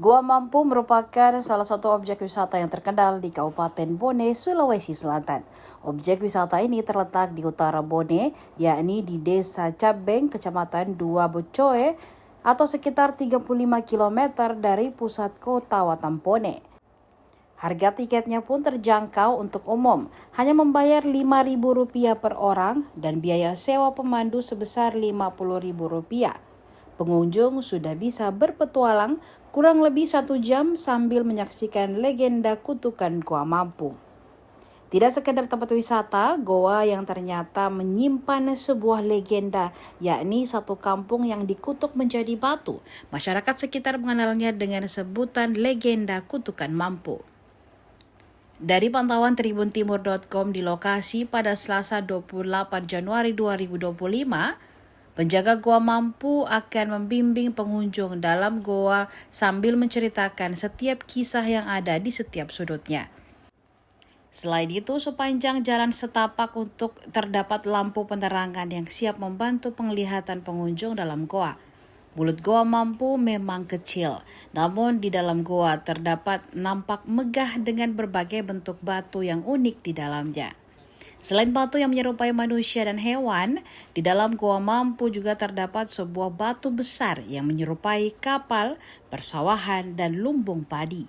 Gua Mampu merupakan salah satu objek wisata yang terkenal di Kabupaten Bone, Sulawesi Selatan. Objek wisata ini terletak di utara Bone, yakni di Desa Cabeng, Kecamatan Dua Bocoe, atau sekitar 35 km dari pusat kota Watampone. Harga tiketnya pun terjangkau untuk umum, hanya membayar Rp5.000 per orang dan biaya sewa pemandu sebesar Rp50.000. Pengunjung sudah bisa berpetualang kurang lebih 1 jam sambil menyaksikan legenda kutukan Goa Mampu. Tidak sekedar tempat wisata, goa yang ternyata menyimpan sebuah legenda, yakni satu kampung yang dikutuk menjadi batu. Masyarakat sekitar mengenalnya dengan sebutan legenda kutukan Mampu. Dari pantauan tribuntimur.com di lokasi pada Selasa 28 Januari 2025, penjaga Goa Mampu akan membimbing pengunjung dalam goa sambil menceritakan setiap kisah yang ada di setiap sudutnya. Selain itu, sepanjang jalan setapak untuk terdapat lampu penerangan yang siap membantu penglihatan pengunjung dalam goa. Mulut Goa Mampu memang kecil, namun di dalam goa terdapat nampak megah dengan berbagai bentuk batu yang unik di dalamnya. Selain batu yang menyerupai manusia dan hewan, di dalam Goa Mampu juga terdapat sebuah batu besar yang menyerupai kapal, persawahan, dan lumbung padi.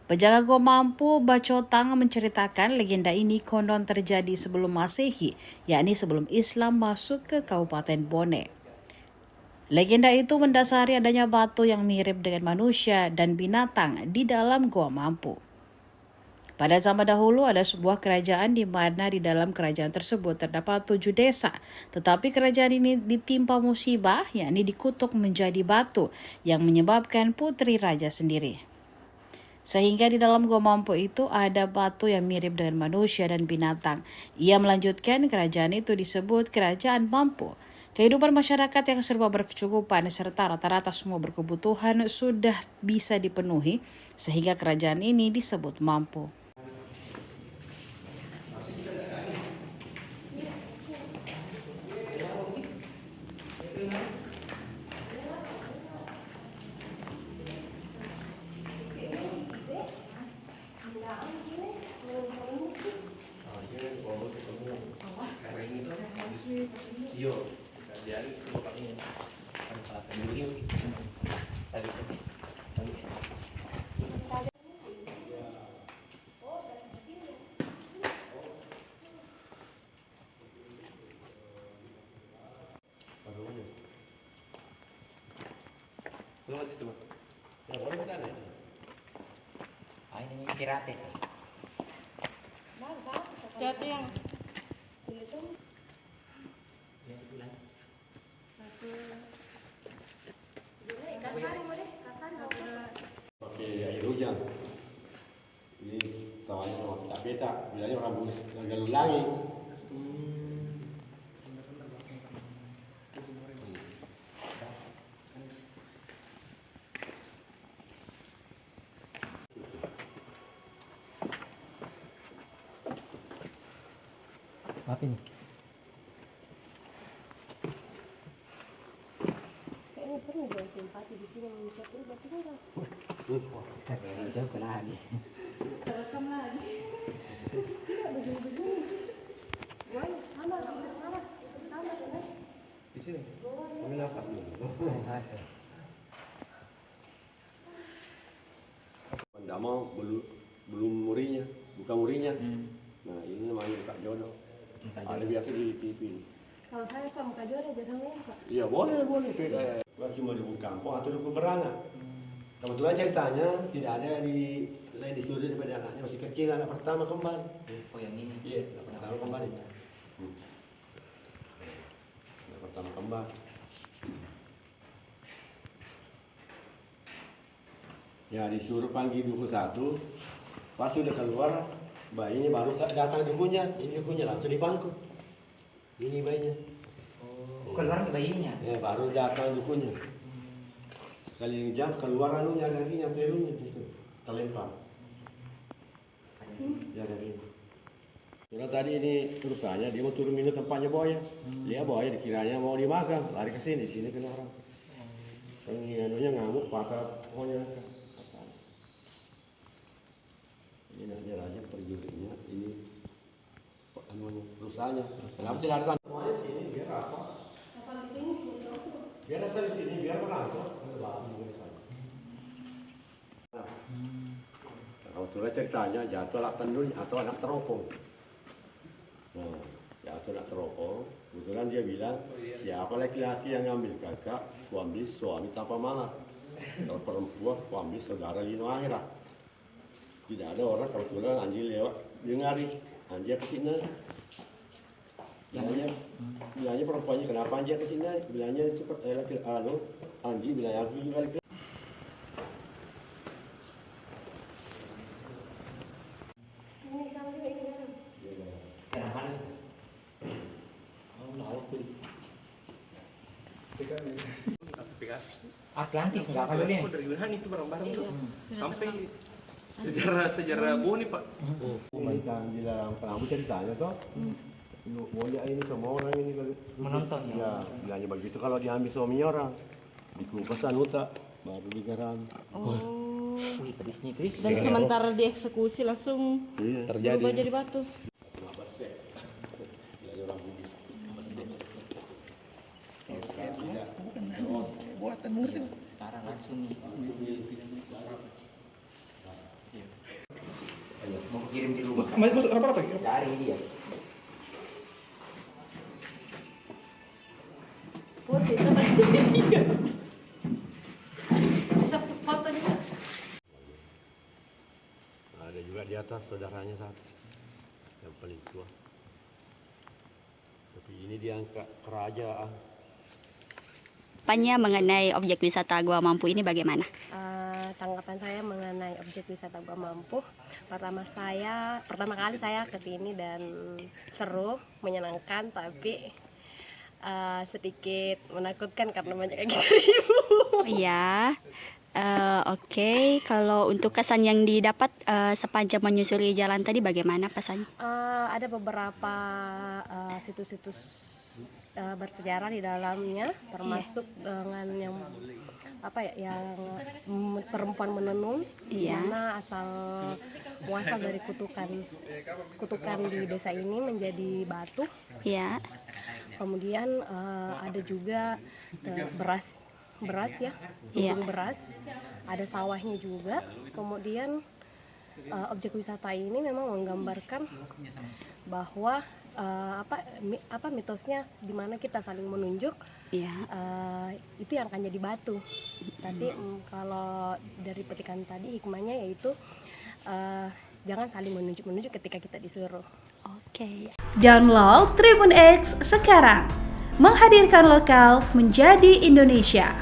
Penjaga Goa Mampu Bacotang menceritakan legenda ini konon terjadi sebelum Masehi, yakni sebelum Islam masuk ke Kabupaten Bone. Legenda itu mendasari adanya batu yang mirip dengan manusia dan binatang di dalam Goa Mampu. Pada zaman dahulu ada sebuah kerajaan di mana di dalam kerajaan tersebut terdapat 7 desa. Tetapi kerajaan ini ditimpa musibah, yakni dikutuk menjadi batu yang menyebabkan putri raja sendiri. Sehingga di dalam Goa Mampu itu ada batu yang mirip dengan manusia dan binatang. Ia melanjutkan kerajaan itu disebut Kerajaan Mampu. Kehidupan masyarakat yang serba berkecukupan serta rata-rata semua berkebutuhan sudah bisa dipenuhi sehingga kerajaan ini disebut mampu. Ini pirates. Dati yang pakai air hujan. Jadi sawahnya tak beta, bilanya orang bus gagal ulangi. Apa ini? kayaknya pernah deh tempati di sini manusia pun berarti kan Jauh kena lagi. terekam lagi. Tidak begini-begini. Wah, sama kan? Di sini. Kami nafas dulu. Mandama belum murinya, bukan murinya. Nah ini namanya Kak Jono. Ada biasa di TV. Kalau saya Pak muka jodoh biasanya Pak. Iya boleh. Bukan cuma di kampung atau di berangan. Kebetulan ceritanya tidak ada di lain di studio daripada anaknya masih kecil, anak pertama kembar. Oh yang ini. Iya, anak pertama kembar ini. Anak pertama kembar. Ya disuruh panggil duku satu, pas sudah keluar bayinya baru datang dukunya, ini dukunya langsung di bangku. Ini bayinya. Oh, keluar ke bayinya. Ya baru datang dukunya. Sekali jam keluar anunya lagi pelunya itu terlempar. Ya dari ini. Karena tadi ini urusannya dia mau turun minum tempatnya buaya. Dia buaya dikiranya mau dimakan, lari ke sini kena orang. Ini anunya ngamuk patah pokoknya. Ini nanti raja perjudinya ini anunya perusahaannya. Kenapa tidak ada semuanya sini biar apa? Biar asal di sini biar langsung. Kalau sudah ceritanya jatuh anak tendun atau anak teropong. Nah, jatuh anak teropong. Kebetulan dia bilang, siapa laki-laki yang ngambil kakak, ku ambil suami tanpa mana. Kalau perempuan, ku ambil saudara lino akhirat. Tidak ada orang kalau kebetulan anjing lewat, dia ngari, anjing ke sini. Bilangnya perempuannya kenapa anjing ke sini? Bilangnya itu anjing bilang aku juga lagi. Atlantis nggak kalau ini. Dari Wuhan itu barang-barang tuh sampai sejarah Bone Pak. Mereka di dalam perahu ceritanya toh. Mau lihat ini semua orang ini kali Menonton ya. Bilangnya begitu kalau diambil suaminya orang dikupasan utak baru digaram. Wih, pedisnya pedis. Dan sementara dieksekusi langsung Iya. berubah jadi batu. Buatan murid. Sekarang langsung nih. Mau kirim di rumah. Masuk apa? Dari dia. Foto itu bisa foto nih. Ada juga di atas saudaranya satu yang paling tua. Tapi ini diangkat kerajaan. Tanggapannya mengenai objek wisata Gua Mampu ini bagaimana? Tanggapan saya mengenai objek wisata Gua Mampu, pertama kali saya ke sini dan seru, menyenangkan, tapi sedikit menakutkan karena banyak kaki seribu. Iya. Oke. Kalau untuk kesan yang didapat sepanjang menyusuri jalan tadi bagaimana pesannya? Ada beberapa situs-situs bersejarah di dalamnya, termasuk dengan yang perempuan menenun, di Iya. mana asal muasal dari kutukan di desa ini menjadi batu. Iya. Kemudian ada juga beras ya, Iya. lumbung beras, ada sawahnya juga. Kemudian objek wisata ini memang menggambarkan bahwa mitosnya di mana kita saling menunjuk, Iya. itu yang akan jadi batu. Tapi kalau dari petikan tadi hikmahnya yaitu jangan saling menunjuk ketika kita disuruh. Oke. Download Tribun X sekarang, menghadirkan lokal menjadi Indonesia.